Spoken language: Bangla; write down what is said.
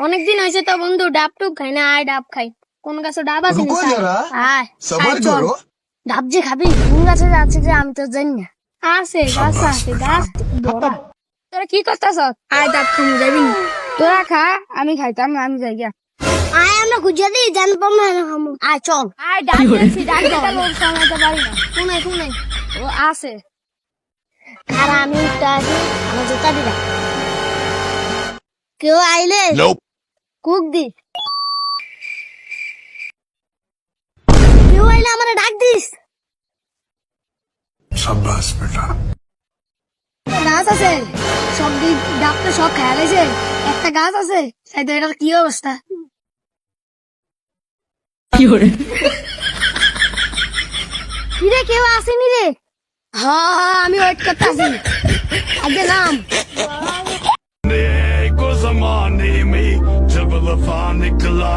অনেকদিন হয়েছে তো বন্ধু, ডাব টুব খাই না, আয় ডাব খাই। কোন গাছে ডাব আছে? रुको जरा আয় सबर আয়, চল। करो ডাব যে খাবি, কোন গাছে আছে যে আমি তো জানি না। আছে গাছ, আছে গাছ ধরা। তোরা কি করতেছ? আয় ডাব খামু, যাবি না? তোরা খা, আমি খাইতাম না, আমি যাই গিয়া। আয় আমরা খুঁজে দিই জানবো না খামু। আয় চল, আয় ডাব দিয়েছি, ডাব দিতে লোক সামলাতে পারি না। শুনে শুনে ও আছে। আর আমি উঠতে আসি, আমার জুতা দিলা কেউ আইলে Nope কুক দি, কেউ আইলে আমার ডাক দিস। शाबाश बेटा গাছ আছে সব দিক, ডাব তো সব খেয়াল হয়েছে। একটা গাছ আছে, তাই তো এটার কি অবস্থা? কিরে কেউ আসেনি রে? হ্যাঁ হ্যাঁ, আমি ওয়েট করতেছি। আগে নাম। को जमाने में जब वफा निकला